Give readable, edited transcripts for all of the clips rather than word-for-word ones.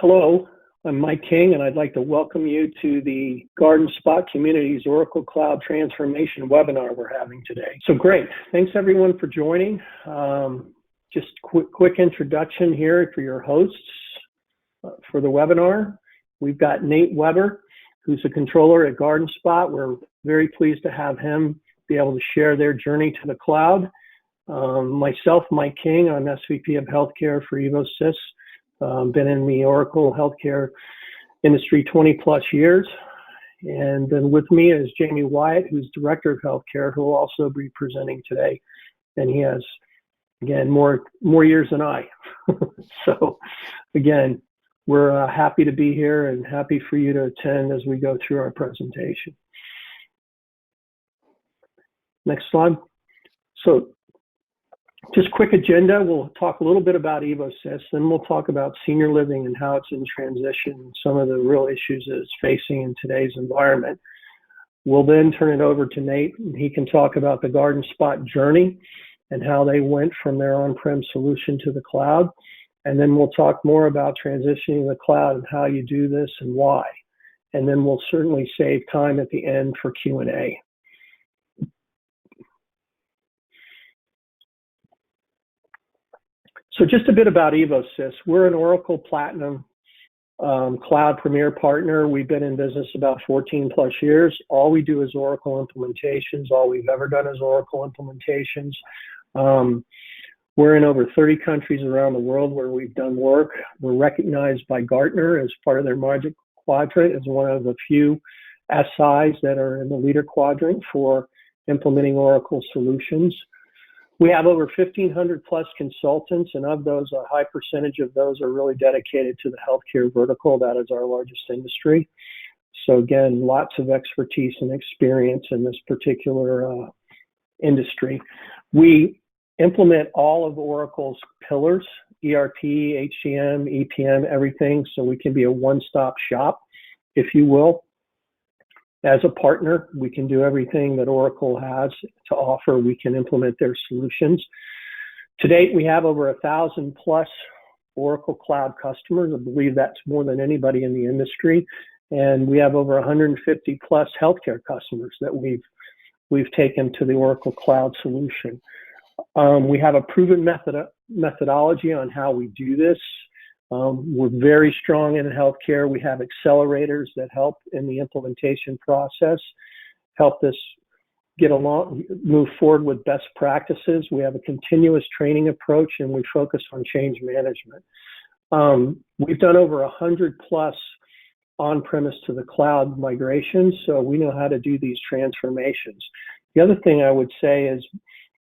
Hello, I'm Mike King, and I'd like to welcome you to the Garden Spot Community's Oracle Cloud Transformation webinar we're having today. So great. Thanks everyone for joining. Just quick introduction here for your hosts for the webinar. We've got Nate Weber, who's a controller at Garden Spot. We're very pleased to have him be able to share their journey to the cloud. Myself, Mike King, I'm SVP of Healthcare for Evosys. Been in the Oracle healthcare industry 20 plus years. And then with me is Jamie Wyatt, who's Director of Healthcare, who will also be presenting today. And he has, again, more years than I. So again, we're happy to be here and happy for you to attend as we go through our presentation. Next slide. So just quick agenda, we'll talk a little bit about Evosys, then we'll talk about senior living and how it's in transition and some of the real issues that it's facing in today's environment. We'll then turn it over to Nate, and he can talk about the Garden Spot journey and how they went from their on-prem solution to the cloud. And then we'll talk more about transitioning to the cloud and how you do this and why. And then we'll certainly save time at the end for Q&A. So just a bit about Evosys. We're an Oracle Platinum Cloud Premier partner. We've been in business about 14 plus years. All we do is Oracle implementations. All we've ever done is Oracle implementations. We're in over 30 countries around the world where we've done work. We're recognized by Gartner as part of their Magic Quadrant as one of the few SIs that are in the leader quadrant for implementing Oracle solutions. We have over 1,500 plus consultants, and of those, a high percentage of those are really dedicated to the healthcare vertical. That is our largest industry. So again, lots of expertise and experience in this particular industry. We implement all of Oracle's pillars, ERP, HCM, EPM, everything, so we can be a one-stop shop, if you will. As a partner, we can do everything that Oracle has to offer. We can implement their solutions. To date, we have over 1,000 plus Oracle Cloud customers. I believe that's more than anybody in the industry. And we have over 150 plus healthcare customers that we've taken to the Oracle Cloud solution. We have a proven methodology on how we do this. We're very strong in healthcare. We have accelerators that help in the implementation process, help us move forward with best practices. We have a continuous training approach, and we focus on change management. We've done over 100 plus on-premise to the cloud migrations, so we know how to do these transformations. The other thing I would say is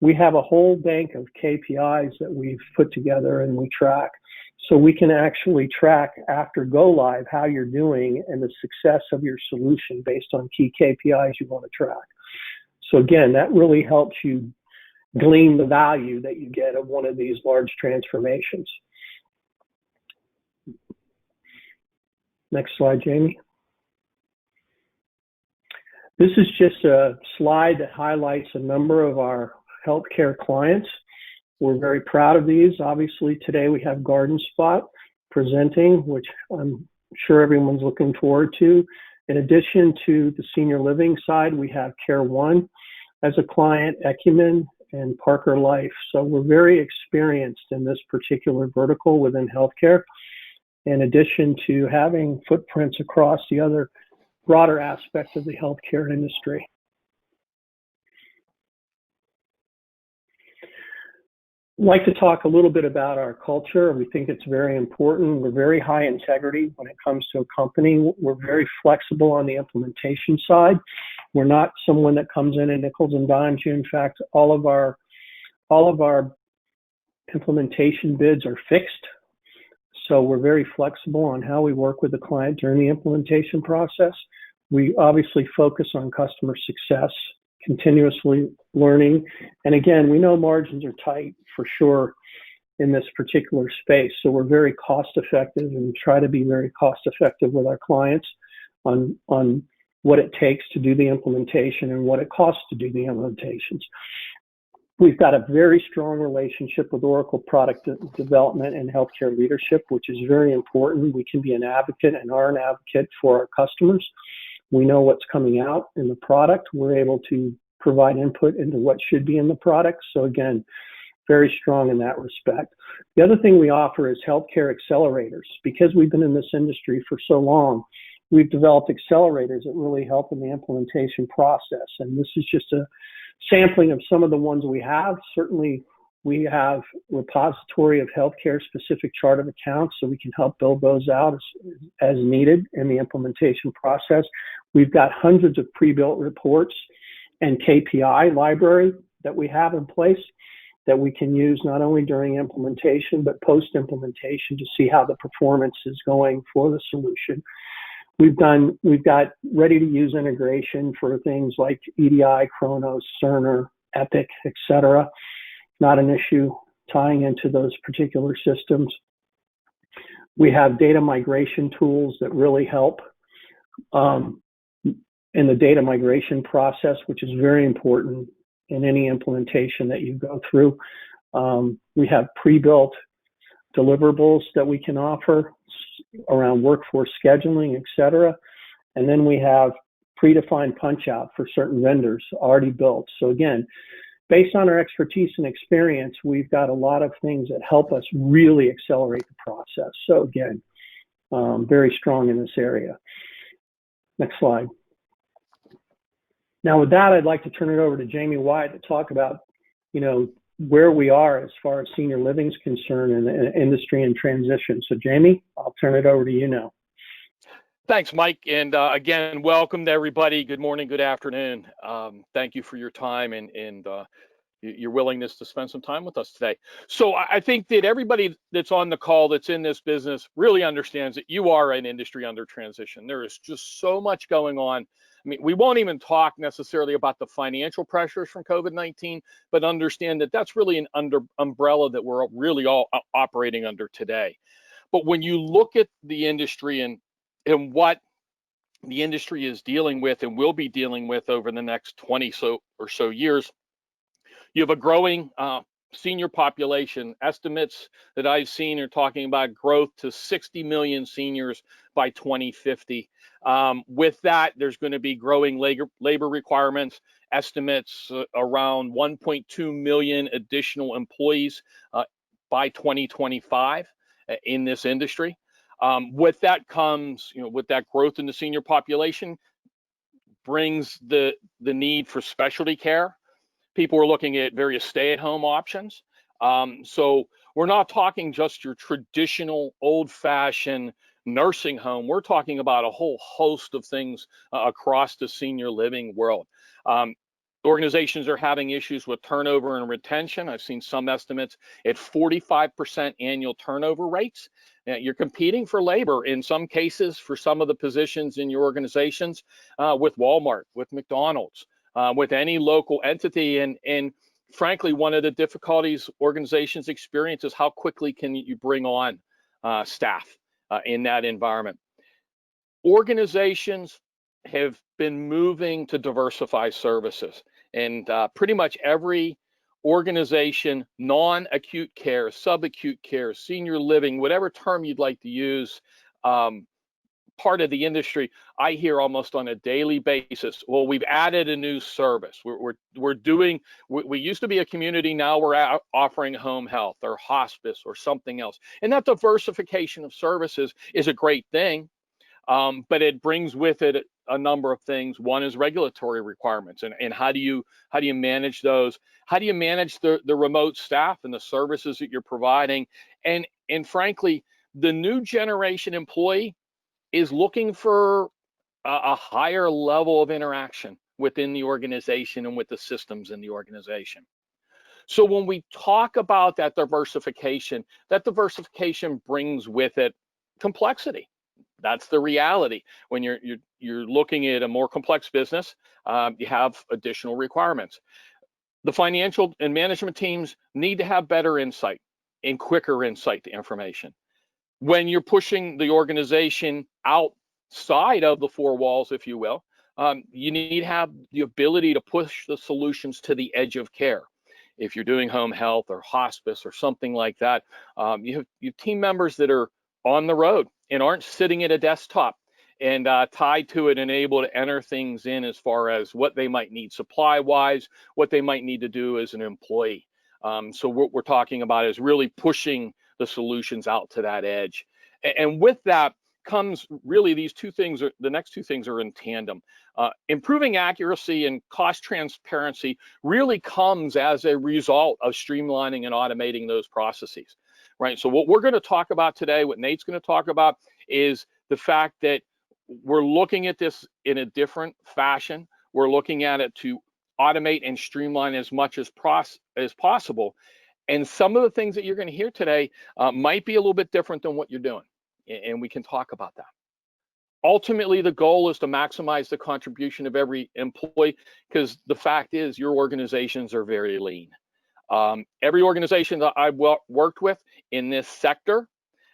we have a whole bank of KPIs that we've put together and we track. So we can actually track after go live how you're doing and the success of your solution based on key KPIs you want to track. So again, that really helps you glean the value that you get of one of these large transformations. Next slide, Jamie. This is just a slide that highlights a number of our healthcare clients. We're very proud of these. Obviously, today we have Garden Spot presenting, which I'm sure everyone's looking forward to. In addition to the senior living side, we have Care One as a client, Ecumen, and Parker Life. So we're very experienced in this particular vertical within healthcare, in addition to having footprints across the other broader aspects of the healthcare industry. I'd like to talk a little bit about our culture. We think it's very important. We're very high integrity when it comes to a company. We're very flexible on the implementation side. We're not someone that comes in and nickels and dimes you. In fact, all of our implementation bids are fixed. So we're very flexible on how we work with the client during the implementation process. We obviously focus on customer success, continuously learning. And again, we know margins are tight for sure in this particular space. So we're very cost effective and try to be very cost effective with our clients on what it takes to do the implementation and what it costs to do the implementations. We've got a very strong relationship with Oracle product development and healthcare leadership, which is very important. We can be an advocate and are an advocate for our customers. We know what's coming out in the product. We're able to provide input into what should be in the product. So again, very strong in that respect. The other thing we offer is healthcare accelerators. Because we've been in this industry for so long, we've developed accelerators that really help in the implementation process. And this is just a sampling of some of the ones we have. Certainly, we have repository of healthcare specific chart of accounts, so we can help build those out as needed in the implementation process. We've got hundreds of pre-built reports and KPI library that we have in place that we can use not only during implementation, but post-implementation to see how the performance is going for the solution. We've got ready-to-use integration for things like EDI, Kronos, Cerner, Epic, etc. Not an issue tying into those particular systems. We have data migration tools that really help in the data migration process, which is very important in any implementation that you go through. We have pre-built deliverables that we can offer around workforce scheduling, et cetera. And then we have predefined punch out for certain vendors already built. So again, based on our expertise and experience, we've got a lot of things that help us really accelerate the process. So again, very strong in this area. Next slide. Now with that, I'd like to turn it over to Jamie Wyatt to talk about, where we are as far as senior living is concerned and industry and transition. So Jamie, I'll turn it over to you now. Thanks, Mike. And again, welcome to everybody. Good morning, good afternoon. Thank you for your time and your willingness to spend some time with us today. So I think that everybody that's on the call that's in this business really understands that you are an industry under transition. There is just so much going on. I mean, we won't even talk necessarily about the financial pressures from COVID-19, but understand that that's really an umbrella that we're really all operating under today. But when you look at the industry and what the industry is dealing with and will be dealing with over the next 20 or so years, you have a growing senior population. Estimates that I've seen are talking about growth to 60 million seniors by 2050. With that, there's going to be growing labor requirements. Estimates around 1.2 million additional employees by 2025 in this industry. With that comes, with that growth in the senior population, brings the need for specialty care. People are looking at various stay-at-home options. So we're not talking just your traditional old-fashioned nursing home. We're talking about a whole host of things across the senior living world. Organizations are having issues with turnover and retention. I've seen some estimates at 45% annual turnover rates. You're competing for labor in some cases for some of the positions in your organizations with Walmart, with McDonald's, with any local entity. And frankly, one of the difficulties organizations experience is how quickly can you bring on staff in that environment. Organizations have been moving to diversify services, and pretty much every organization, non-acute care, subacute care, senior living, whatever term you'd like to use, part of the industry, I hear almost on a daily basis, well, we've added a new service. We're doing, we used to be a community, now we're offering home health or hospice or something else. And that diversification of services is a great thing, but it brings with it a number of things. One is regulatory requirements, and how do you manage those? How do you manage the remote staff and the services that you're providing? And frankly, the new generation employee is looking for a higher level of interaction within the organization and with the systems in the organization. So when we talk about that diversification brings with it complexity. That's the reality. When you're looking at a more complex business, you have additional requirements. The financial and management teams need to have better insight and quicker insight to information. When you're pushing the organization outside of the four walls, if you will, you need to have the ability to push the solutions to the edge of care. if you're doing home health or hospice or something like that, you have team members that are on the road and aren't sitting at a desktop and tied to it and able to enter things in as far as what they might need supply-wise, what they might need to do as an employee. So what we're talking about is really pushing the solutions out to that edge. And with that comes really these two things, the next two things are in tandem. Improving accuracy and cost transparency really comes as a result of streamlining and automating those processes, right? So what we're going to talk about today, what Nate's going to talk about, is the fact that we're looking at this in a different fashion. We're looking at it to automate and streamline as much as possible. And some of the things that you're going to hear today might be a little bit different than what you're doing. And we can talk about that. Ultimately, the goal is to maximize the contribution of every employee, because the fact is your organizations are very lean. Every organization that I've worked with in this sector,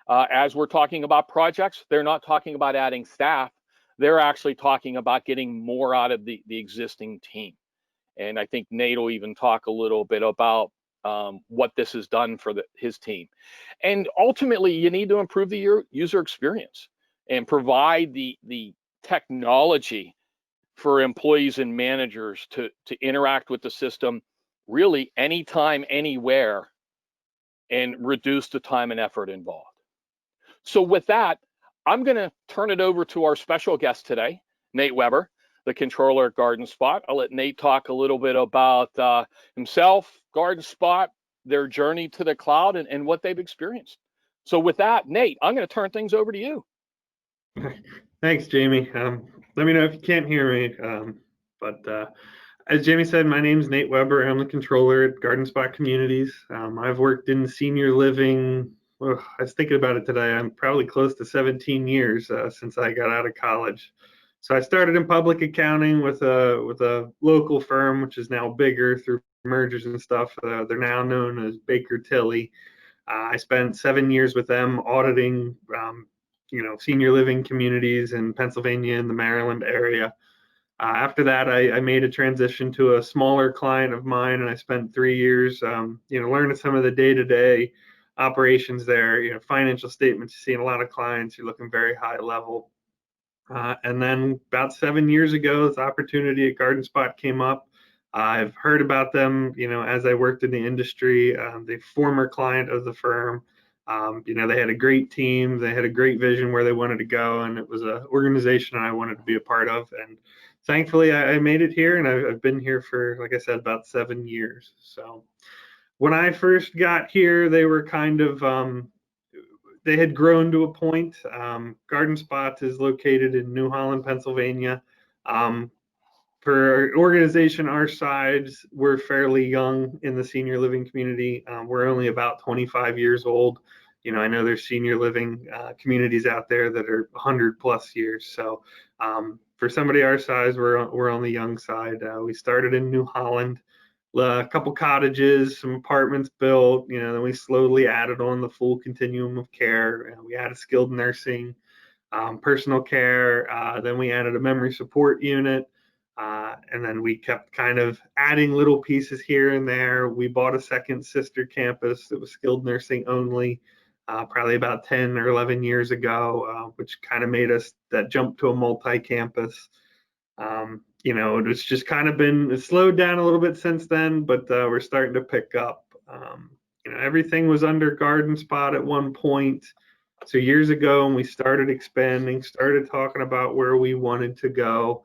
as we're talking about projects, they're not talking about adding staff. They're actually talking about getting more out of the existing team. And I think Nate will even talk a little bit about what this has done for his team. And ultimately, you need to improve the user experience and provide the technology for employees and managers to interact with the system really anytime, anywhere, and reduce the time and effort involved. So with that, I'm going to turn it over to our special guest today, Nate Weber, the controller at Garden Spot. I'll let Nate talk a little bit about himself, Garden Spot, their journey to the cloud, and what they've experienced. So with that, Nate, I'm going to turn things over to you. Thanks, Jamie. Let me know if you can't hear me. As Jamie said, my name is Nate Weber. I'm the controller at Garden Spot Communities. I've worked in senior living. I was thinking about it today. I'm probably close to 17 years since I got out of college. So I started in public accounting with a local firm, which is now bigger through mergers and stuff. They're now known as Baker Tilly. I spent 7 years with them auditing, senior living communities in Pennsylvania and the Maryland area. After that, I made a transition to a smaller client of mine, and I spent 3 years, learning some of the day-to-day operations there. Financial statements, you're seeing a lot of clients, you're looking very high level. And then about 7 years ago, this opportunity at Garden Spot came up. I've heard about them, as I worked in the industry. The former client of the firm, they had a great team. They had a great vision where they wanted to go, and it was an organization I wanted to be a part of. And thankfully, I made it here, and I've been here for, like I said, about 7 years. So when I first got here, they were kind of they had grown to a point. Garden Spot is located in New Holland, Pennsylvania. For an organization our size, we're fairly young in the senior living community. We're only about 25 years old. I know there's senior living communities out there that are 100 plus years. So for somebody our size, we're on the young side. We started in New Holland. A couple cottages, some apartments built, then we slowly added on the full continuum of care. We added skilled nursing, personal care, then we added a memory support unit, and then we kept kind of adding little pieces here and there. We bought a second sister campus that was skilled nursing only, probably about 10 or 11 years ago, which kind of made us that jump to a multi-campus. It's just kind of it's slowed down a little bit since then, but we're starting to pick up. Everything was under Garden Spot at one point. So years ago, when we started expanding, started talking about where we wanted to go,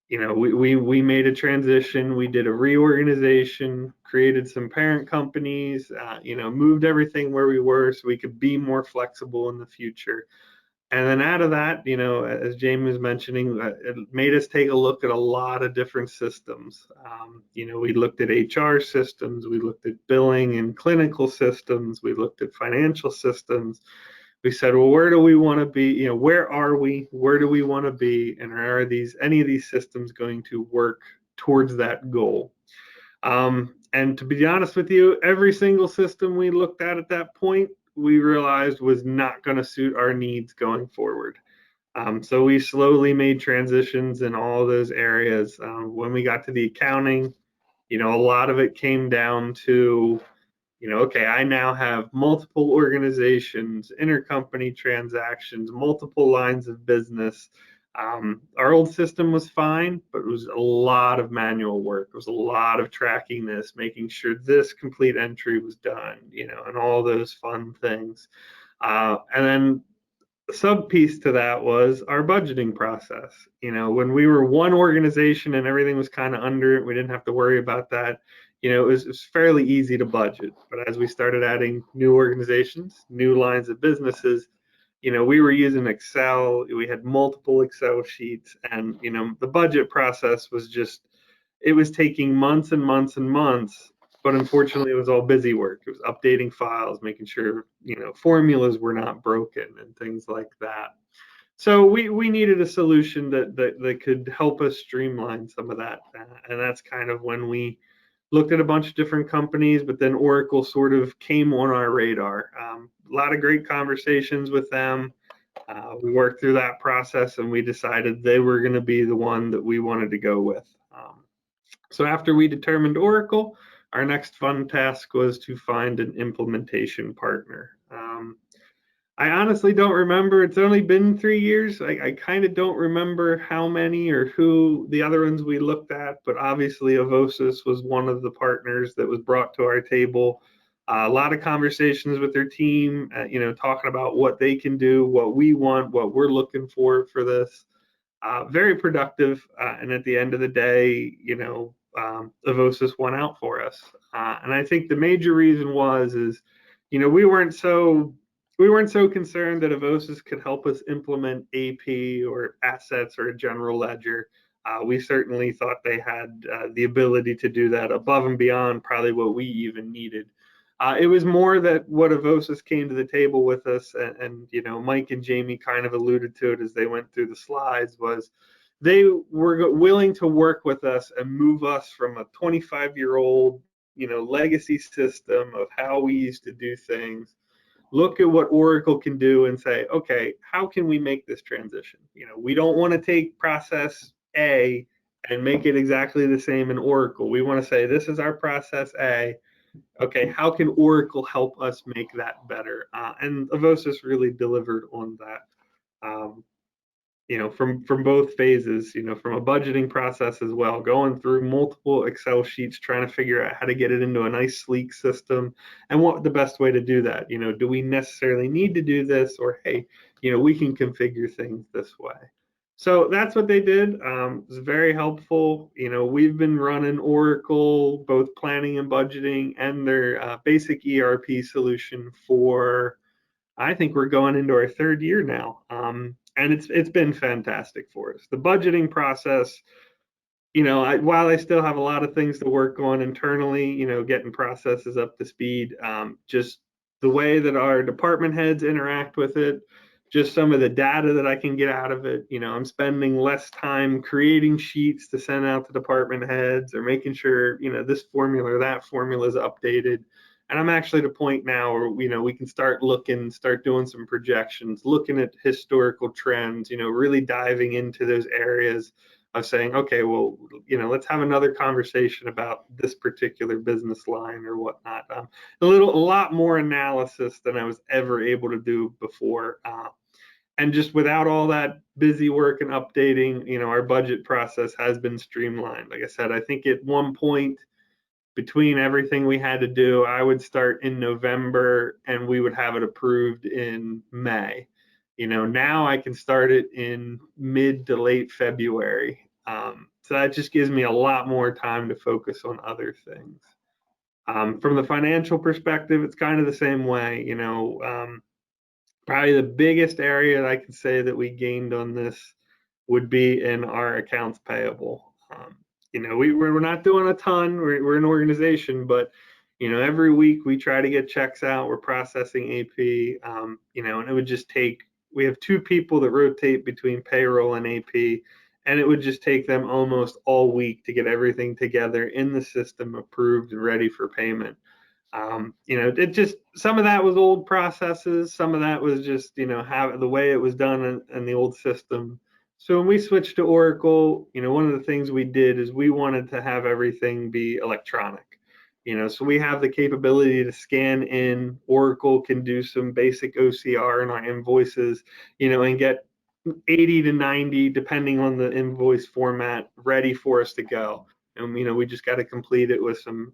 we made a transition. We did a reorganization, created some parent companies, moved everything where we were so we could be more flexible in the future. And then out of that, as Jamie was mentioning, it made us take a look at a lot of different systems. We looked at HR systems, we looked at billing and clinical systems, we looked at financial systems. We said, well, where do we want to be? Where are we? Where do we want to be? And are any of these systems going to work towards that goal? And to be honest with you, every single system we looked at that point, we realized was not going to suit our needs going forward. So we slowly made transitions in all those areas. When we got to the accounting, A lot of it came down to, okay, I now have multiple organizations, intercompany transactions, multiple lines of business. Our old system was fine, but it was a lot of manual work. It was a lot of tracking this, making sure this complete entry was done, and all those fun things. And then the sub piece to that was our budgeting process. When we were one organization and everything was kind of under it, we didn't have to worry about that. It was fairly easy to budget. But as we started adding new organizations, new lines of businesses, we were using Excel. We had multiple Excel sheets, and the budget process was just, it was taking months and months and months. But unfortunately, it was all busy work. It was updating files, making sure formulas were not broken and things like that. So we needed a solution that could help us streamline some of that, and that's kind of when we looked at a bunch of different companies, but then Oracle sort of came on our radar. A lot of great conversations with them. We worked through that process, and we decided they were going to be the one that we wanted to go with. So after we determined Oracle, our next fun task was to find an implementation partner. I honestly don't remember. It's only been 3 years. I kind of don't remember how many or who the other ones we looked at, but obviously Evosys was one of the partners that was brought to our table. A lot of conversations with their team, talking about what they can do, what we want, what we're looking for this. Very productive. And at the end of the day, Evosys won out for us. And I think the major reason is, we weren't so concerned that Evosys could help us implement AP or assets or a general ledger. We certainly thought they had the ability to do that above and beyond probably what we even needed. It was more that what Evosys came to the table with us, and Mike and Jamie kind of alluded to it as they went through the slides, was they were willing to work with us and move us from a 25-year-old legacy system of how we used to do things, look at what Oracle can do and say, okay, how can we make this transition? We don't want to take process A and make it exactly the same in Oracle. We want to say, this is our process A. Okay, how can Oracle help us make that better? And Evosys really delivered on that. From both phases, from a budgeting process as well, going through multiple Excel sheets, trying to figure out how to get it into a nice, sleek system, and what the best way to do that. Do we necessarily need to do this, or hey, we can configure things this way. So that's what they did. It was very helpful. We've been running Oracle, both planning and budgeting, and their basic ERP solution for, I think we're going into our 3rd year now. And it's been fantastic for us. The budgeting process, while I still have a lot of things to work on internally, getting processes up to speed, just the way that our department heads interact with it, just some of the data that I can get out of it. I'm spending less time creating sheets to send out to department heads or making sure, this formula or that formula is updated. And I'm actually at a point now where, we can start doing some projections, looking at historical trends, really diving into those areas of saying, okay, well, let's have another conversation about this particular business line or whatnot. A lot more analysis than I was ever able to do before. And just without all that busy work and updating, our budget process has been streamlined. Like I said, I think at one point, between everything we had to do, I would start in November and we would have it approved in May. Now I can start it in mid to late February. So that just gives me a lot more time to focus on other things. From the financial perspective, it's kind of the same way. Probably the biggest area that I can say that we gained on this would be in our accounts payable. We're not doing a ton. We're an organization, but every week we try to get checks out. We're processing AP, and it would just take. We have 2 people that rotate between payroll and AP, and it would just take them almost all week to get everything together in the system, approved and ready for payment. It just, some of that was old processes. Some of that was just, how the way it was done in the old system So when we switched to Oracle, one of the things we did is we wanted to have everything be electronic. So we have the capability to scan in. Oracle can do some basic OCR in our invoices, and get 80 to 90, depending on the invoice format, ready for us to go. And we just got to complete it with some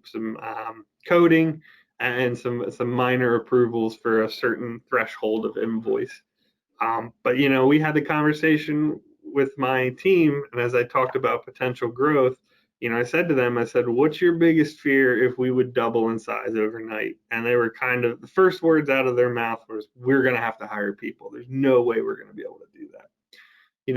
coding and some minor approvals for a certain threshold of invoice. But we had the conversation with my team, and as I talked about potential growth, I said to them, I said, what's your biggest fear if we would double in size overnight? And they were kind of, the first words out of their mouth was, we're going to have to hire people. There's no way we're going to be able to do that.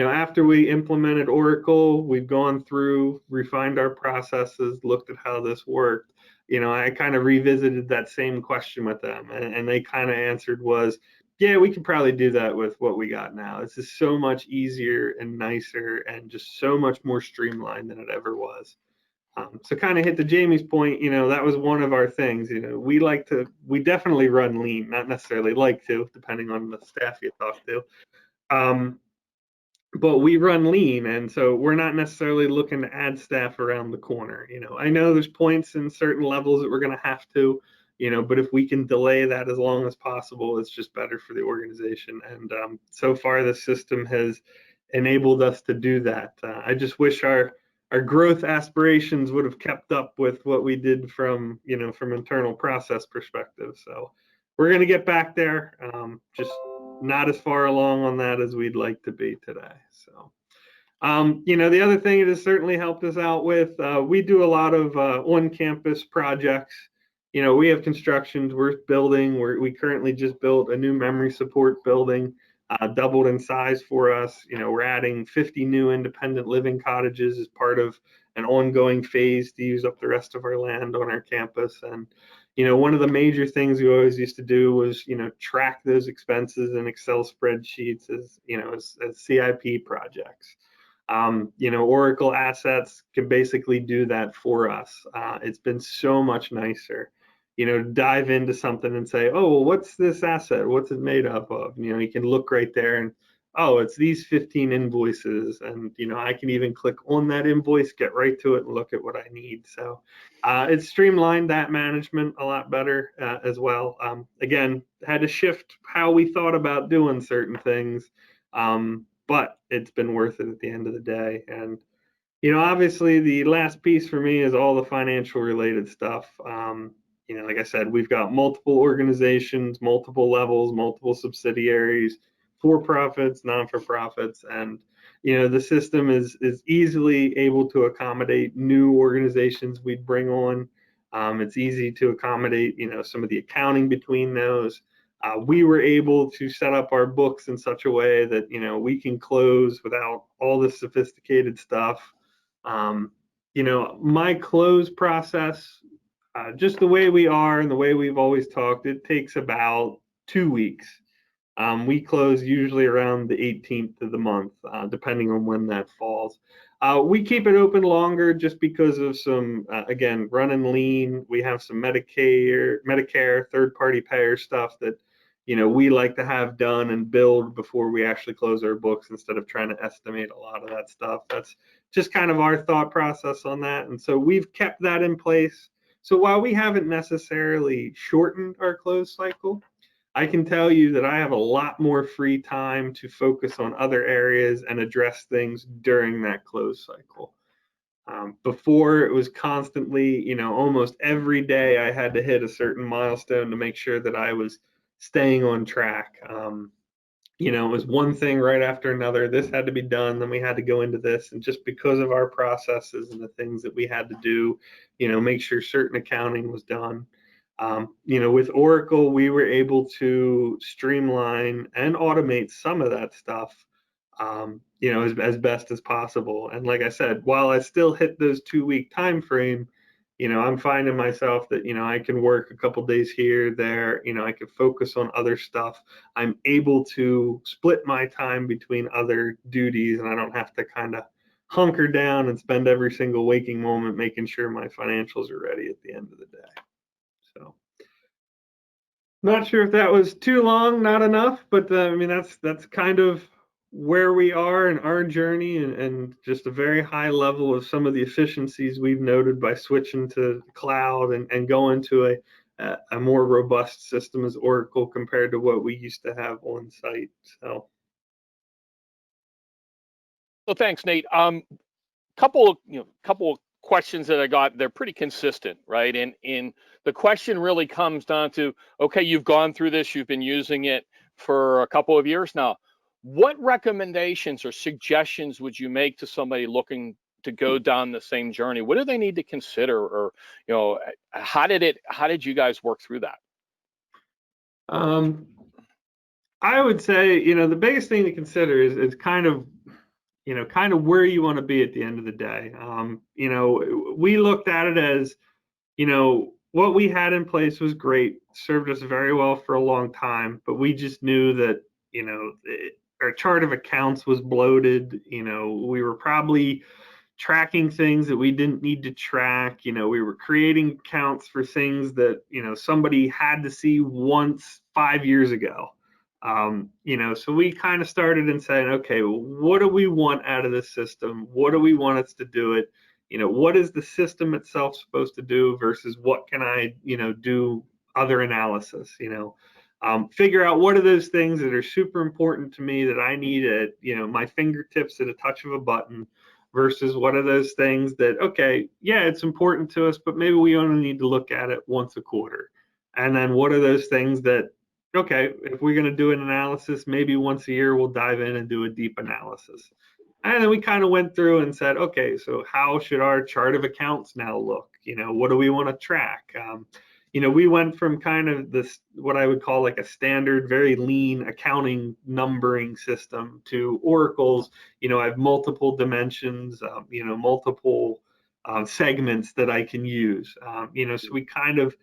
After we implemented Oracle, we've gone through, refined our processes, looked at how this worked. I kind of revisited that same question with them, and they kind of answered was, yeah, we could probably do that with what we got now. This is so much easier and nicer and just so much more streamlined than it ever was. So kind of hit to Jamie's point, that was one of our things. We definitely run lean, not necessarily like to, depending on the staff you talk to. But we run lean, and so we're not necessarily looking to add staff around the corner. I know there's points in certain levels that we're going to have to, but if we can delay that as long as possible, it's just better for the organization. And so far, the system has enabled us to do that. I just wish our growth aspirations would have kept up with what we did from internal process perspective. So we're going to get back there. Just not as far along on that as we'd like to be today. So, the other thing it has certainly helped us out with, we do a lot of on-campus projects. We have constructions we're building. We currently just built a new memory support building, doubled in size for us. We're adding 50 new independent living cottages as part of an ongoing phase to use up the rest of our land on our campus. And one of the major things we always used to do was, track those expenses in Excel spreadsheets as CIP projects. Oracle Assets can basically do that for us. It's been so much nicer, dive into something and say, oh, well, what's this asset? What's it made up of? You can look right there and, oh, it's these 15 invoices. And, I can even click on that invoice, get right to it and look at what I need. So it's streamlined that management a lot better as well. Again, had to shift how we thought about doing certain things, but it's been worth it at the end of the day. And, obviously the last piece for me is all the financial related stuff. Like I said, we've got multiple organizations, multiple levels, multiple subsidiaries, for-profits, non-for-profits, and the system is easily able to accommodate new organizations we'd bring on. It's easy to accommodate some of the accounting between those. We were able to set up our books in such a way that we can close without all the sophisticated stuff. My close process, just the way we are and the way we've always talked, it takes about 2 weeks. We close usually around the 18th of the month, depending on when that falls. We keep it open longer just because of some, again, running lean. We have some Medicare, third-party payer stuff that, we like to have done and build before we actually close our books instead of trying to estimate a lot of that stuff. That's just kind of our thought process on that. And so we've kept that in place. So while we haven't necessarily shortened our close cycle, I can tell you that I have a lot more free time to focus on other areas and address things during that close cycle. Before, it was constantly, almost every day I had to hit a certain milestone to make sure that I was staying on track. It was one thing right after another. This had to be done, then we had to go into this. And just because of our processes and the things that we had to do, make sure certain accounting was done. With Oracle, we were able to streamline and automate some of that stuff, as best as possible. And like I said, while I still hit those 2-week time frame, I'm finding myself that, I can work a couple days here, there, I can focus on other stuff. I'm able to split my time between other duties, and I don't have to kind of hunker down and spend every single waking moment making sure my financials are ready at the end of the day. So, not sure if that was too long, not enough, but that's kind of where we are in our journey and just a very high level of some of the efficiencies we've noted by switching to cloud and going to a more robust system as Oracle compared to what we used to have on site. So. Well, thanks, Nate. Couple of questions that I got. They're pretty consistent, right? And the question really comes down to, okay, you've gone through this, you've been using it for a couple of years now. What recommendations or suggestions would you make to somebody looking to go down the same journey? What do they need to consider, or how did you guys work through that? I would say, the biggest thing to consider is kind of where you want to be at the end of the day. We looked at it as, what we had in place was great, served us very well for a long time, but we just knew that, our chart of accounts was bloated. We were probably tracking things that we didn't need to track. We were creating accounts for things that, somebody had to see once 5 years ago. So we kind of started and saying, okay, well, what do we want out of this system? What do we want us to do it? What is the system itself supposed to do versus what can I, do other analysis, figure out what are those things that are super important to me that I need at, my fingertips at a touch of a button versus what are those things that, okay, yeah, it's important to us, but maybe we only need to look at it once a quarter. And then what are those things that, okay, if we're going to do an analysis, maybe once a year we'll dive in and do a deep analysis. And then we kind of went through and said, okay, so how should our chart of accounts now look? What do we want to track? We went from kind of this, what I would call like a standard, very lean accounting numbering system to Oracle's, I have multiple dimensions, multiple segments that I can use. So we kind of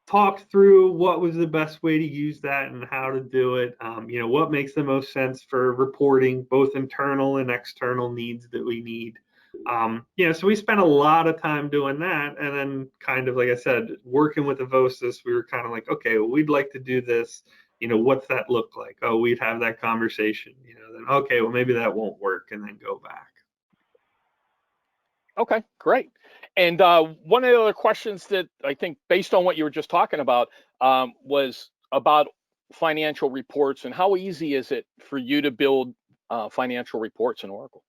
talked through what was the best way to use that and how to do it. What makes the most sense for reporting, both internal and external needs that we need. So we spent a lot of time doing that, and then kind of, like I said, working with Evosys, we were kind of like, okay, well, we'd like to do this. What's that look like? Oh, we'd have that conversation. Then okay, well, maybe that won't work, and then go back. Okay, great. And one of the other questions that I think, based on what you were just talking about, was about financial reports and how easy is it for you to build financial reports in Oracle?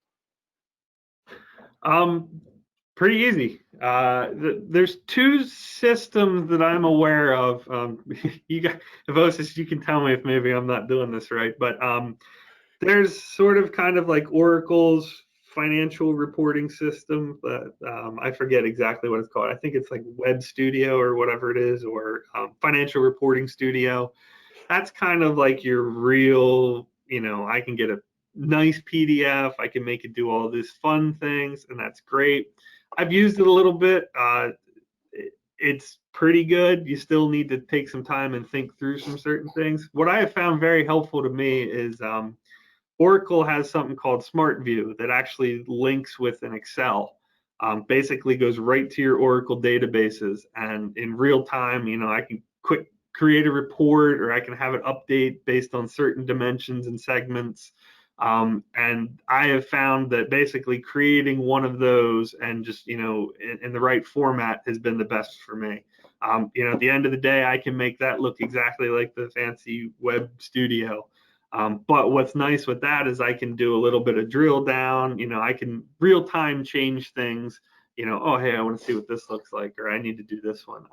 Pretty easy. There's two systems that I'm aware of. You got Evosys, you can tell me if maybe I'm not doing this right, but there's sort of kind of like Oracle's financial reporting system, but I forget exactly what it's called. I think it's like Web Studio or whatever it is, or Financial Reporting Studio. That's kind of like your real, I can get a nice PDF, I can make it do all these fun things, and that's great. I've used it a little bit. It's pretty good. You still need to take some time and think through some certain things. What I have found very helpful to me is Oracle has something called Smart View that actually links with an Excel. Basically goes right to your Oracle databases, and in real time, I can create a report, or I can have it update based on certain dimensions and segments. And I have found that basically creating one of those and just, in the right format has been the best for me. At the end of the day, I can make that look exactly like the fancy Web Studio. But what's nice with that is I can do a little bit of drill down. I can real time change things. Oh, hey, I want to see what this looks like, or I need to do this one.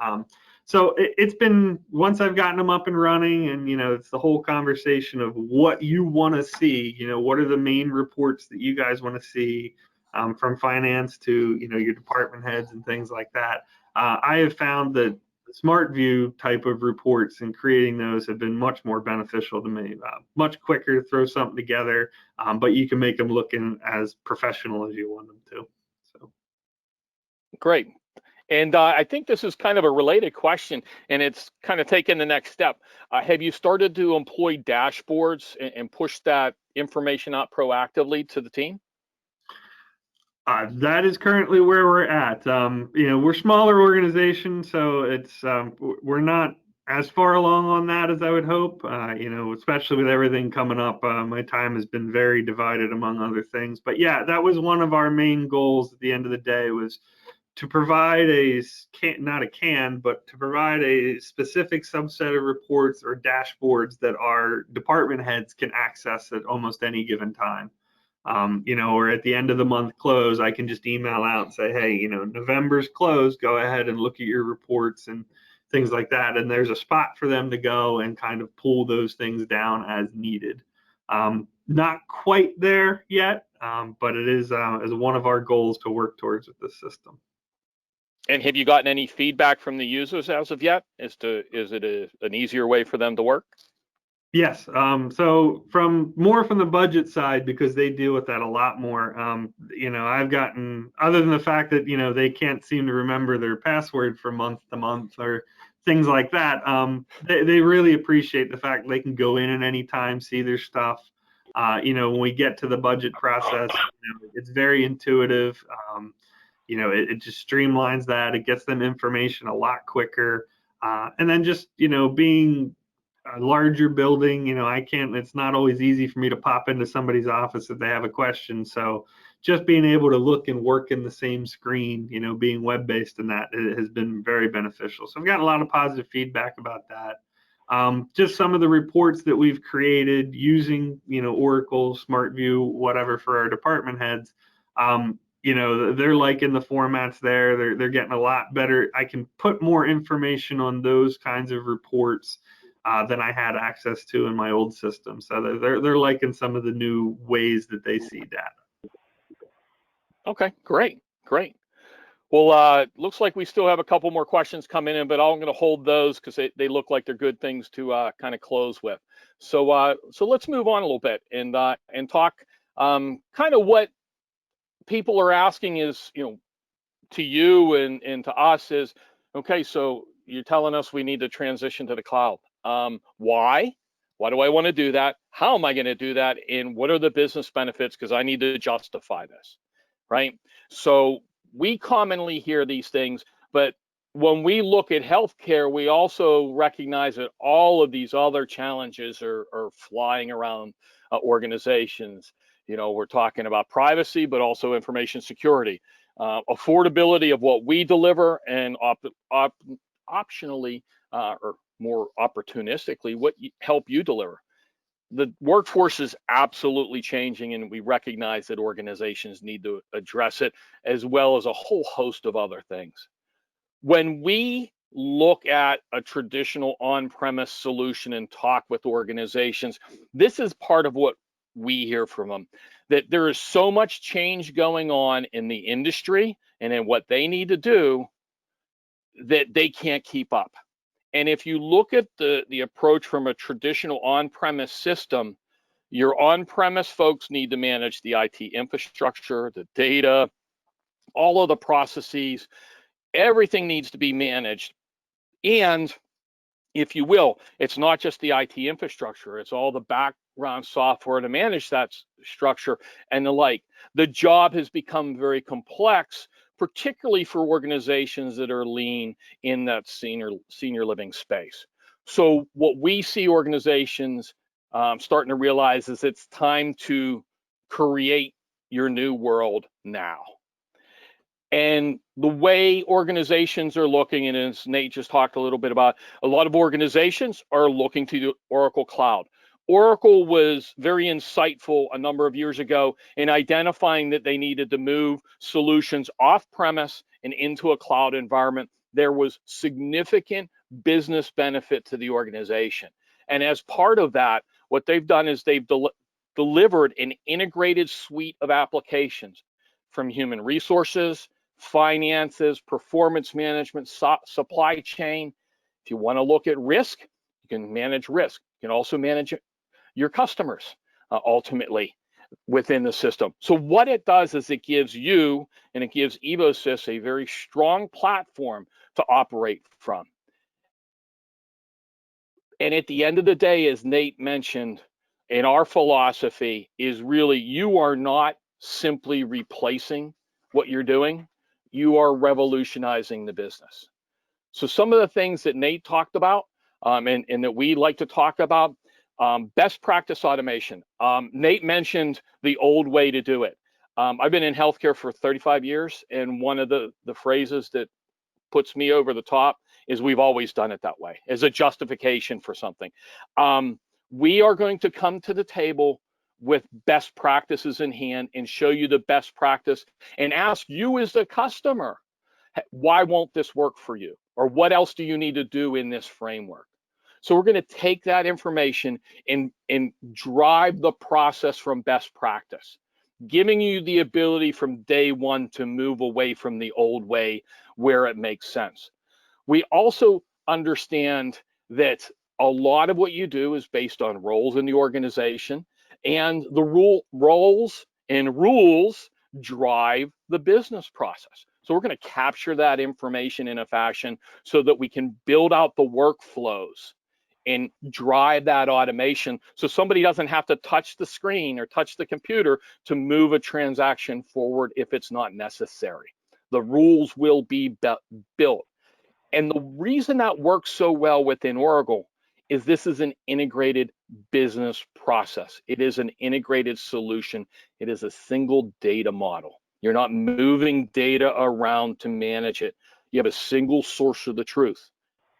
So it's been, once I've gotten them up and running, and it's the whole conversation of what you want to see. What are the main reports that you guys want to see, from finance to your department heads and things like that. I have found that Smart View type of reports and creating those have been much more beneficial to me. Much quicker to throw something together, but you can make them looking as professional as you want them to. So Great. And I think this is kind of a related question, and it's kind of taking the next step. Have you started to employ dashboards and push that information out proactively to the team? That is currently where we're at. We're a smaller organization, so it's we're not as far along on that as I would hope. Especially with everything coming up, my time has been very divided among other things. But yeah, that was one of our main goals at the end of the day, was to provide but to provide a specific subset of reports or dashboards that our department heads can access at almost any given time. Or at the end of the month close, I can just email out and say, hey, November's close, go ahead and look at your reports and things like that. And there's a spot for them to go and kind of pull those things down as needed. Not quite there yet, but it is one of our goals to work towards with this system. And have you gotten any feedback from the users as of yet as to, is it an easier way for them to work? Yes. So from the budget side, because they deal with that a lot more, I've gotten, other than the fact that, they can't seem to remember their password from month to month or things like that. They really appreciate the fact they can go in at any time, see their stuff. When we get to the budget process, it's very intuitive. It just streamlines that. It gets them information a lot quicker. And then just, being a larger building, it's not always easy for me to pop into somebody's office if they have a question. So just being able to look and work in the same screen, being web-based in that, it has been very beneficial. So I've gotten a lot of positive feedback about that. Just some of the reports that we've created using, Oracle, SmartView, whatever, for our department heads. They're liking the formats there. They're getting a lot better. I can put more information on those kinds of reports than I had access to in my old system. So they're liking some of the new ways that they see data. Okay, great. Well, looks like we still have a couple more questions coming in, but I'm going to hold those because they look like they're good things to kind of close with. So let's move on a little bit and talk kind of what people are asking is, to you and to us is, okay, so you're telling us we need to transition to the cloud. Why? Why do I want to do that? How am I going to do that? And what are the business benefits? Because I need to justify this, right? So we commonly hear these things, but when we look at healthcare, we also recognize that all of these other challenges are flying around organizations. We're talking about privacy, but also information security, affordability of what we deliver, and optionally or more opportunistically, what help you deliver. The workforce is absolutely changing, and we recognize that organizations need to address it, as well as a whole host of other things. When we look at a traditional on-premise solution and talk with organizations, this is part of what we hear from them, that there is so much change going on in the industry and in what they need to do that they can't keep up. And if you look at the approach from a traditional on-premise system, your on-premise folks need to manage the IT infrastructure, the data, all of the processes. Everything needs to be managed. And if you will, it's not just the IT infrastructure, it's all the background software to manage that structure and the like. The job has become very complex, particularly for organizations that are lean in that senior living space. So what we see organizations starting to realize is it's time to create your new world now. And the way organizations are looking, and as Nate just talked a little bit about, a lot of organizations are looking to the Oracle Cloud. Oracle was very insightful a number of years ago in identifying that they needed to move solutions off premise and into a cloud environment. There was significant business benefit to the organization. And as part of that, what they've done is they've delivered an integrated suite of applications from human resources, finances, performance management, supply chain. If you want to look at risk, you can manage risk. You can also manage your customers ultimately within the system. So what it does is it gives you and it gives Evosys a very strong platform to operate from. And at the end of the day, as Nate mentioned, in our philosophy is really, you are not simply replacing what you're doing, you are revolutionizing the business. So some of the things that Nate talked about, and that we like to talk about. Best practice automation. Nate mentioned the old way to do it. I've been in healthcare for 35 years, and one of the phrases that puts me over the top is we've always done it that way, as a justification for something. We are going to come to the table with best practices in hand and show you the best practice and ask you as the customer, why won't this work for you? Or what else do you need to do in this framework? So we're going to take that information and drive the process from best practice, giving you the ability from day one to move away from the old way where it makes sense. We also understand that a lot of what you do is based on roles in the organization, and the roles and rules drive the business process. So we're going to capture that information in a fashion so that we can build out the workflows and drive that automation so somebody doesn't have to touch the screen or touch the computer to move a transaction forward if it's not necessary. The rules will be built. And the reason that works so well within Oracle is this is an integrated business process. It is an integrated solution. It is a single data model. You're not moving data around to manage it. You have a single source of the truth.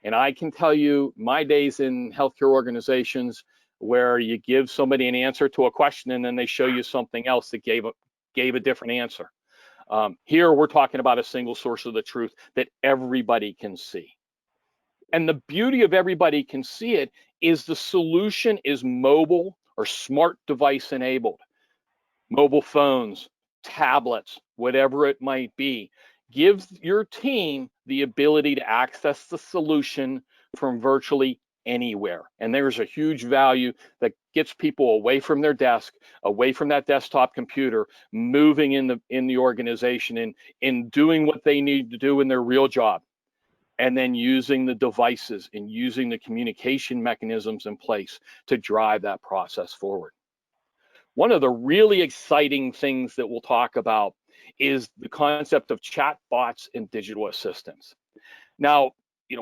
And I can tell you my days in healthcare organizations where you give somebody an answer to a question and then they show you something else that gave a different answer. Here we're talking about a single source of the truth that everybody can see. And the beauty of everybody can see it is the solution is mobile or smart device enabled. Mobile phones, tablets, whatever it might be. Give your team the ability to access the solution from virtually anywhere. And there's a huge value that gets people away from their desk, away from that desktop computer, moving in the organization and in doing what they need to do in their real job. And then using the devices and using the communication mechanisms in place to drive that process forward. One of the really exciting things that we'll talk about is the concept of chatbots and digital assistants. Now,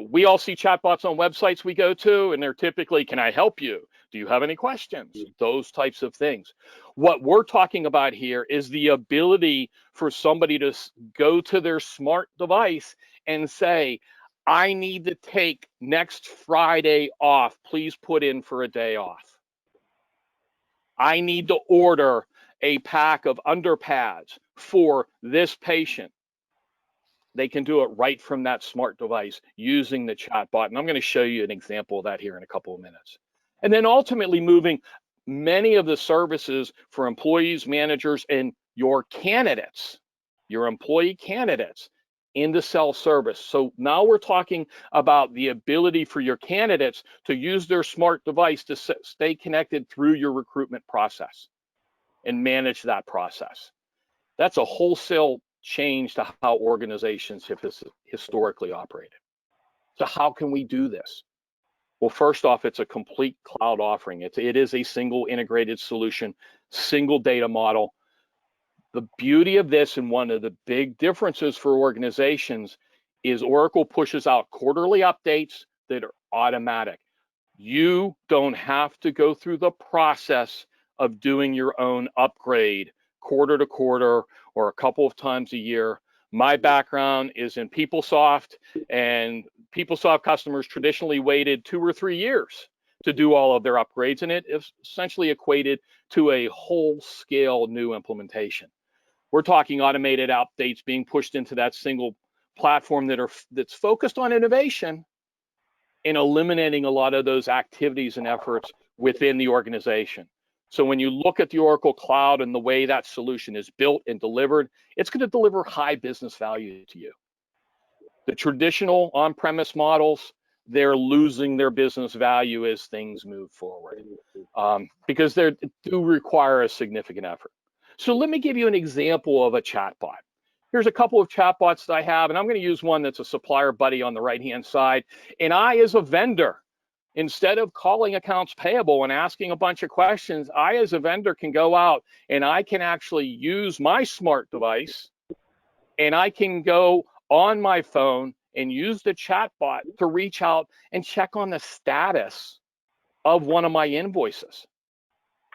we all see chatbots on websites we go to, and they're typically, can I help you? Do you have any questions? Those types of things. What we're talking about here is the ability for somebody to go to their smart device and say, I need to take next Friday off. Please put in for a day off. I need to order a pack of underpads for this patient. They can do it right from that smart device using the chatbot. And I'm going to show you an example of that here in a couple of minutes. And then ultimately moving many of the services for employees, managers, and your candidates, your employee candidates, into self-service. So now we're talking about the ability for your candidates to use their smart device to stay connected through your recruitment process and manage that process. That's a wholesale change to how organizations have historically operated. So how can we do this? Well, first off, it's a complete cloud offering. It is a single integrated solution, single data model. The beauty of this, and one of the big differences for organizations, is Oracle pushes out quarterly updates that are automatic. You don't have to go through the process of doing your own upgrade quarter to quarter or a couple of times a year. My background is in PeopleSoft, and PeopleSoft customers traditionally waited 2 or 3 years to do all of their upgrades, and it is essentially equated to a whole-scale new implementation. We're talking automated updates being pushed into that single platform that's focused on innovation and eliminating a lot of those activities and efforts within the organization. So when you look at the Oracle Cloud and the way that solution is built and delivered, it's going to deliver high business value to you. The traditional on-premise models, they're losing their business value as things move forward because they do require a significant effort. So let me give you an example of a chatbot. Here's a couple of chatbots that I have, and I'm going to use one that's a supplier buddy on the right-hand side. And I, as a vendor, instead of calling accounts payable and asking a bunch of questions, I, as a vendor, can go out and I can actually use my smart device, and I can go on my phone and use the chatbot to reach out and check on the status of one of my invoices.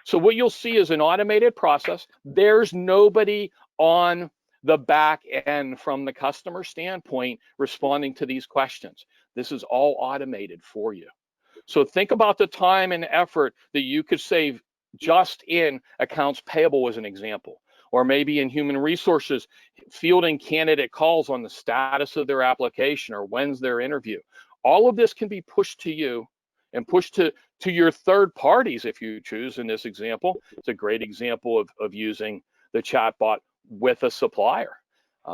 So what you'll see is an automated process. There's nobody on the back end from the customer standpoint responding to these questions. This is all automated for you. So think about the time and effort that you could save just in accounts payable as an example, or maybe in human resources, fielding candidate calls on the status of their application or when's their interview. All of this can be pushed to you and pushed to your third parties if you choose. In this example, it's a great example of using the chatbot with a supplier.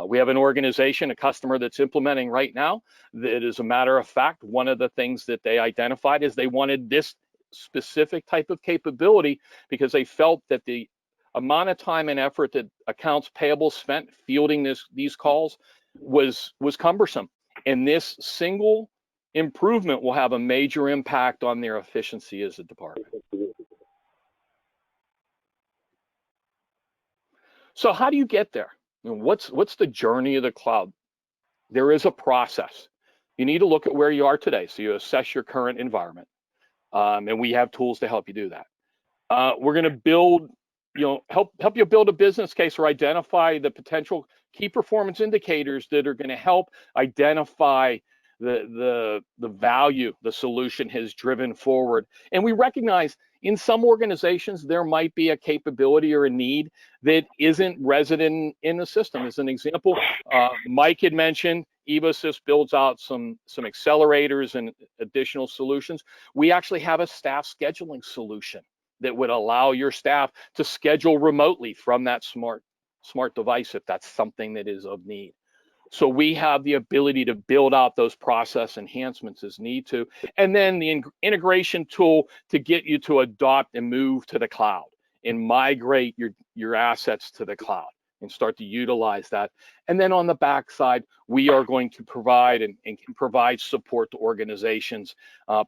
We have an organization, a customer that's implementing right now, that as a matter of fact, one of the things that they identified is they wanted this specific type of capability because they felt that the amount of time and effort that accounts payable spent fielding these calls was cumbersome. And this single improvement will have a major impact on their efficiency as a department. So how do you get there? What's the journey of the cloud? There is a process. You need to look at where you are today. So you assess your current environment. And we have tools to help you do that. We're going to build, help you build a business case or identify the potential key performance indicators that are going to help identify the value the solution has driven forward. And we recognize in some organizations, there might be a capability or a need that isn't resident in the system. As an example, Mike had mentioned, Evosys builds out some accelerators and additional solutions. We actually have a staff scheduling solution that would allow your staff to schedule remotely from that smart device if that's something that is of need. So we have the ability to build out those process enhancements as need to, and then the integration tool to get you to adopt and move to the cloud and migrate your assets to the cloud and start to utilize that. And then on the backside, we are going to provide and can provide support to organizations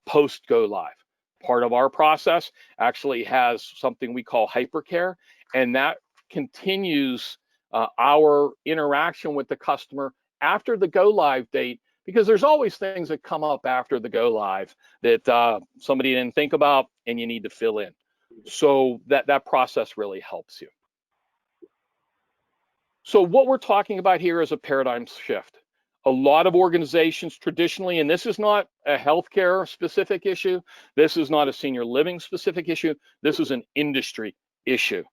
post go live. Part of our process actually has something we call hypercare, and that continues our interaction with the customer after the go live date, because there's always things that come up after the go live that somebody didn't think about and you need to fill in. So that process really helps you. So what we're talking about here is a paradigm shift. A lot of organizations traditionally, and this is not a healthcare specific issue, this is not a senior living specific issue, this is an industry issue.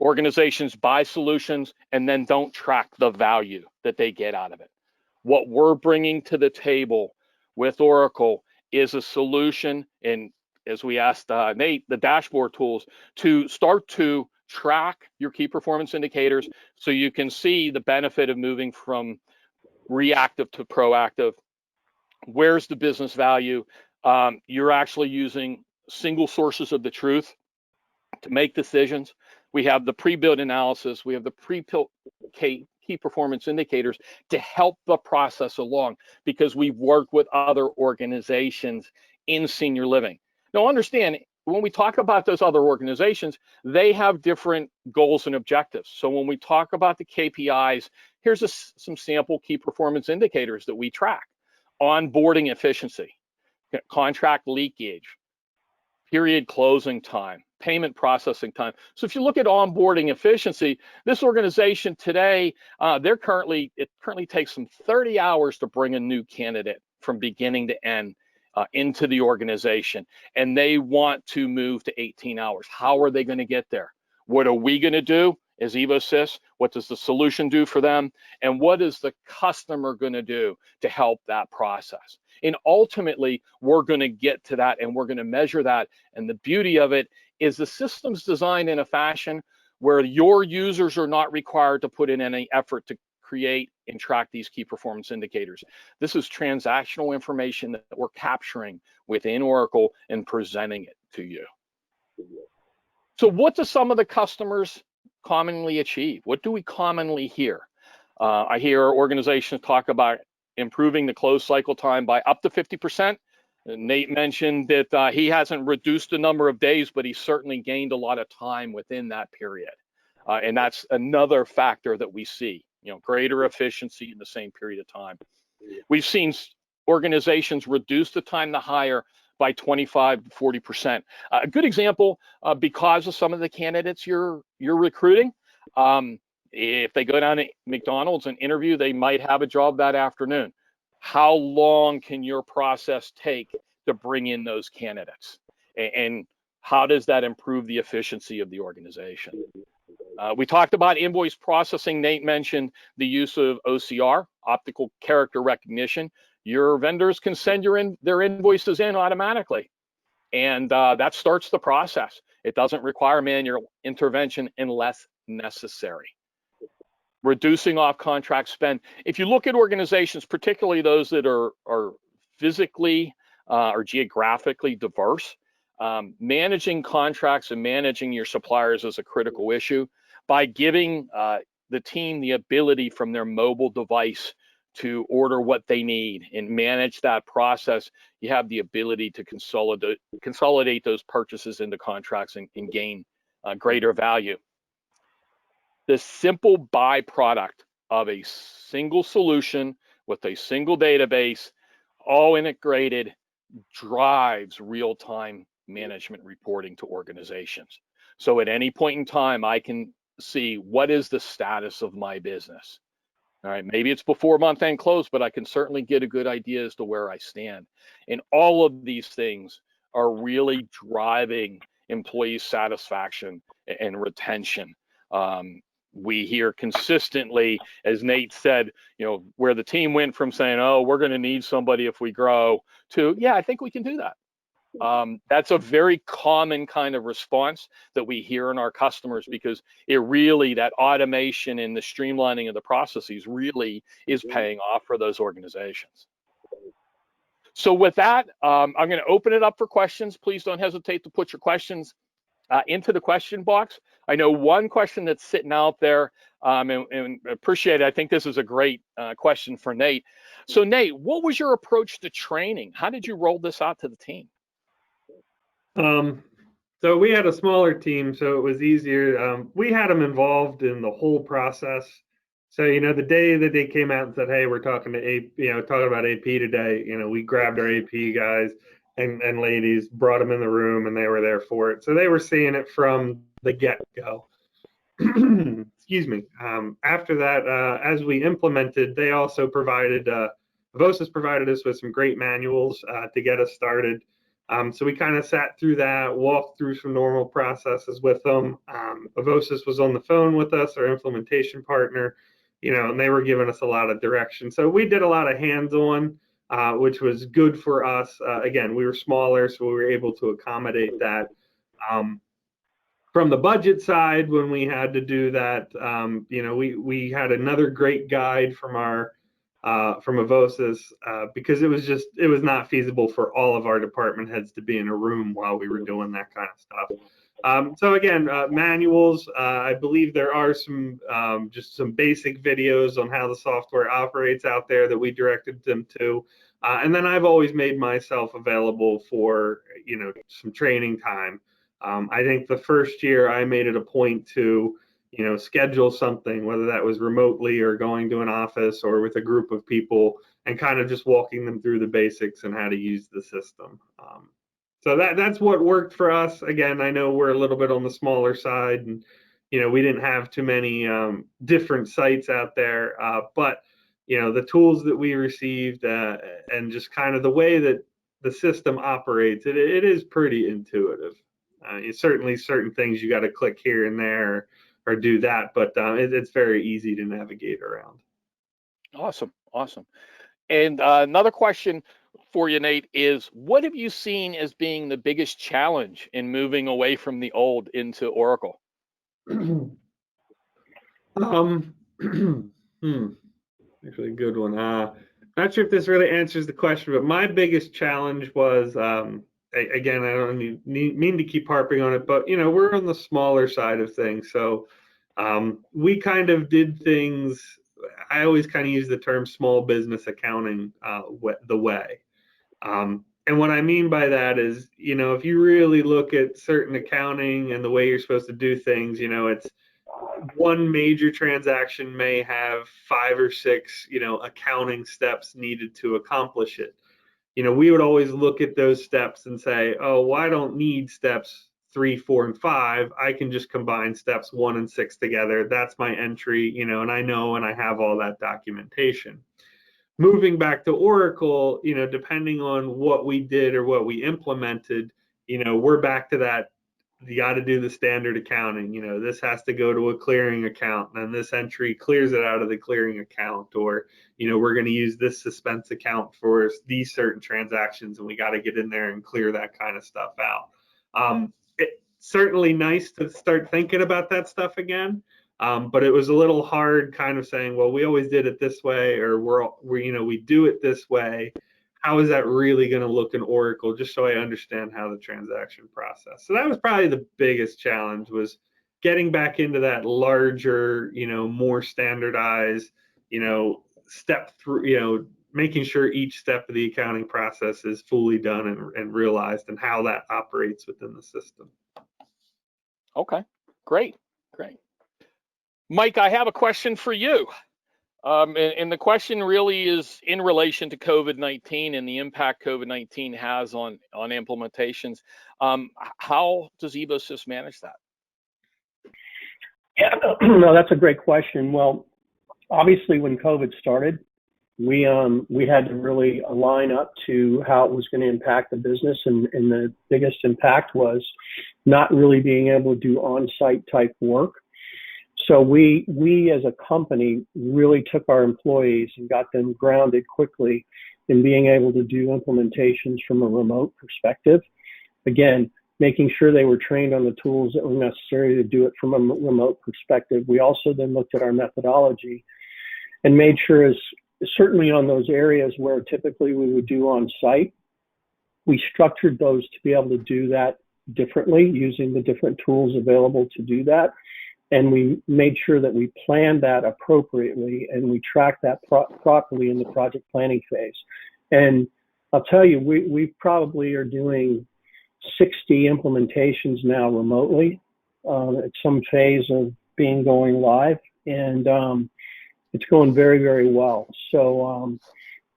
Organizations buy solutions and then don't track the value that they get out of it. What we're bringing to the table with Oracle is a solution, and as we asked Nate, the dashboard tools to start to track your key performance indicators so you can see the benefit of moving from reactive to proactive. Where's the business value? You're actually using single sources of the truth to make decisions. We have the pre-built analysis, we have the pre-built key performance indicators to help the process along, because we've worked with other organizations in senior living. Now understand, when we talk about those other organizations, they have different goals and objectives. So when we talk about the KPIs, here's some sample key performance indicators that we track. Onboarding efficiency, contract leakage, period closing time, payment processing time. So if you look at onboarding efficiency, this organization today, it currently takes them 30 hours to bring a new candidate from beginning to end into the organization, and they want to move to 18 hours. How are they going to get there? What are we going to do as Evosys? What does the solution do for them? And what is the customer going to do to help that process? And ultimately, we're going to get to that and we're going to measure that. And the beauty of it is the system's designed in a fashion where your users are not required to put in any effort to create and track these key performance indicators. This is transactional information that we're capturing within Oracle and presenting it to you. So what do some of the customers commonly achieve? What do we commonly hear? I hear organizations talk about improving the close cycle time by up to 50%. Nate mentioned that he hasn't reduced the number of days, but he certainly gained a lot of time within that period. And that's another factor that we see, greater efficiency in the same period of time. We've seen organizations reduce the time to hire by 25 to 40%. A good example, because of some of the candidates you're recruiting, if they go down to McDonald's and interview, they might have a job that afternoon. How long can your process take to bring in those candidates? And how does that improve the efficiency of the organization? We talked about invoice processing. Nate mentioned the use of OCR, optical character recognition. Your vendors can send their invoices in automatically, and that starts the process. It doesn't require manual intervention unless necessary. Reducing off-contract spend. If you look at organizations, particularly those that are physically or geographically diverse, managing contracts and managing your suppliers is a critical issue. By giving the team the ability from their mobile device to order what they need and manage that process, you have the ability to consolidate those purchases into contracts and gain greater value. The simple byproduct of a single solution with a single database, all integrated, drives real-time management reporting to organizations. So at any point in time, I can see what is the status of my business. All right, maybe it's before month-end close, but I can certainly get a good idea as to where I stand. And all of these things are really driving employee satisfaction and retention. We hear consistently, as Nate said, where the team went from saying, oh, we're going to need somebody if we grow, to, yeah, I think we can do that. That's a very common kind of response that we hear in our customers, because it really, that automation and the streamlining of the processes really is paying off for those organizations. So with that, I'm going to open it up for questions. Please don't hesitate to put your questions into the question box. I know one question that's sitting out there, and appreciate it. I think this is a great question for Nate. So Nate, what was your approach to training? How did you roll this out to the team? So we had a smaller team, so it was easier. We had them involved in the whole process. So, the day that they came out and said, hey, we're talking to talking about AP today, we grabbed our AP guys and ladies, brought them in the room, and they were there for it. So they were seeing it from the get-go. Excuse me. After that, as we implemented, they also provided, Evosys provided us with some great manuals to get us started. So we kind of sat through that, walked through some normal processes with them. Evosys was on the phone with us, our implementation partner, and they were giving us a lot of direction. So we did a lot of hands-on, which was good for us. Again, we were smaller, so we were able to accommodate that. From the budget side, when we had to do that, we had another great guide from from Evosys, because it was not feasible for all of our department heads to be in a room while we were doing that kind of stuff. So again, manuals, I believe there are just some basic videos on how the software operates out there that we directed them to. And then I've always made myself available for, some training time. I think the first year I made it a point to, schedule something, whether that was remotely or going to an office or with a group of people, and kind of just walking them through the basics and how to use the system. So that's what worked for us. Again, I know we're a little bit on the smaller side, and we didn't have too many different sites out there, but the tools that we received and just kind of the way that the system operates, it is pretty intuitive. Certainly certain things you got to click here and there or do that, but it's very easy to navigate around. Awesome. And another question for you, Nate, is what have you seen as being the biggest challenge in moving away from the old into Oracle? Actually a good one. Not sure if this really answers the question, but my biggest challenge was, again, I don't mean to keep harping on it, but we're on the smaller side of things. So we kind of did things, I always kind of use the term small business accounting the way. And what I mean by that is, if you really look at certain accounting and the way you're supposed to do things, it's one major transaction may have 5 or 6, accounting steps needed to accomplish it. We would always look at those steps and say, oh, well, I don't need steps 3, 4, and 5. I can just combine steps 1 and 6 together. That's my entry, and I know, and I have all that documentation. Moving back to Oracle, depending on what we did or what we implemented, we're back to that. You got to do the standard accounting. This has to go to a clearing account, and this entry clears it out of the clearing account, or we're going to use this suspense account for these certain transactions, and we got to get in there and clear that kind of stuff out. It's certainly nice to start thinking about that stuff again, but it was a little hard, kind of saying, well, we always did it this way, or we do it this way. How is that really going to look in Oracle, just so I understand how the transaction process. So that was probably the biggest challenge, was getting back into that larger, more standardized, step through, making sure each step of the accounting process is fully done and realized, and how that operates within the system. Okay, great. Mike, I have a question for you. And the question really is in relation to COVID-19 and the impact COVID-19 has on implementations. How does Evosys manage that? Yeah, no, that's a great question. Well, obviously, when COVID started, we had to really align up to how it was going to impact the business, and the biggest impact was not really being able to do on-site type work. So we as a company really took our employees and got them grounded quickly in being able to do implementations from a remote perspective. Again, making sure they were trained on the tools that were necessary to do it from a remote perspective. We also then looked at our methodology and made sure, as certainly on those areas where typically we would do on site, we structured those to be able to do that differently using the different tools available to do that. And we made sure that we planned that appropriately, and we tracked that properly in the project planning phase. And I'll tell you, we probably are doing 60 implementations now remotely at some phase of going live, and it's going very, very well. So,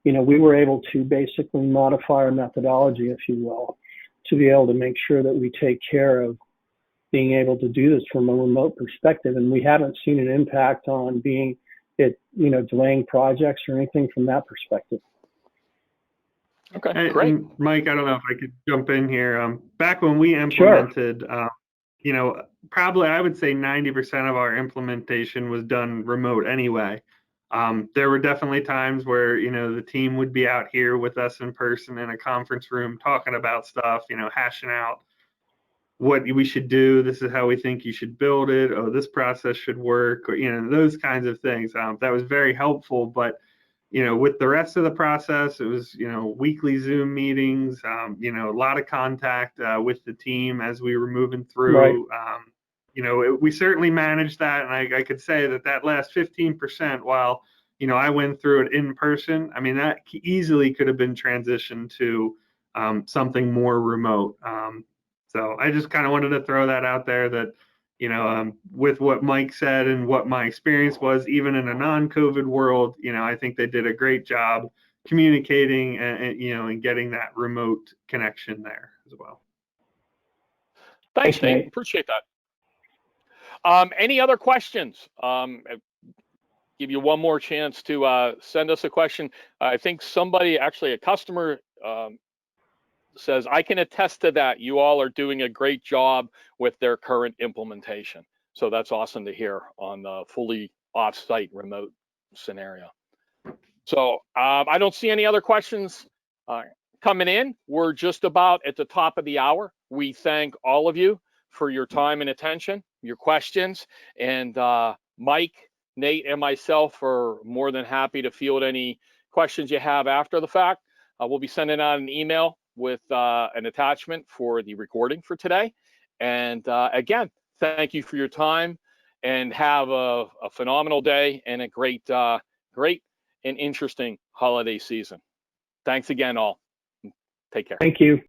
we were able to basically modify our methodology, if you will, to be able to make sure that we take care of being able to do this from a remote perspective. And we haven't seen an impact on delaying projects or anything from that perspective. Okay, great. And Mike, I don't know if I could jump in here. Back when we implemented, sure. Probably I would say 90% of our implementation was done remote anyway. There were definitely times where, the team would be out here with us in person in a conference room talking about stuff, hashing out what we should do. This is how we think you should build it. Oh, this process should work, or, those kinds of things. That was very helpful. But, with the rest of the process, it was, weekly Zoom meetings, a lot of contact with the team as we were moving through. Right. We certainly managed that. And I could say that last 15%, while, I went through it in person, I mean, that easily could have been transitioned to something more remote. So I just kind of wanted to throw that out there, that, with what Mike said and what my experience was, even in a non-COVID world, I think they did a great job communicating and getting that remote connection there as well. Thanks, Nate. Appreciate that. Any other questions? Give you one more chance to send us a question. I think somebody, actually a customer, says, I can attest to that. You all are doing a great job with their current implementation. So that's awesome to hear on the fully off-site remote scenario. So I don't see any other questions coming in. We're just about at the top of the hour. We thank all of you for your time and attention, your questions, and Mike, Nate, and myself are more than happy to field any questions you have after the fact. We'll be sending out an email with an attachment for the recording for today. And again, thank you for your time, and have a phenomenal day and a great and interesting holiday season. Thanks again, all. Take care. Thank you.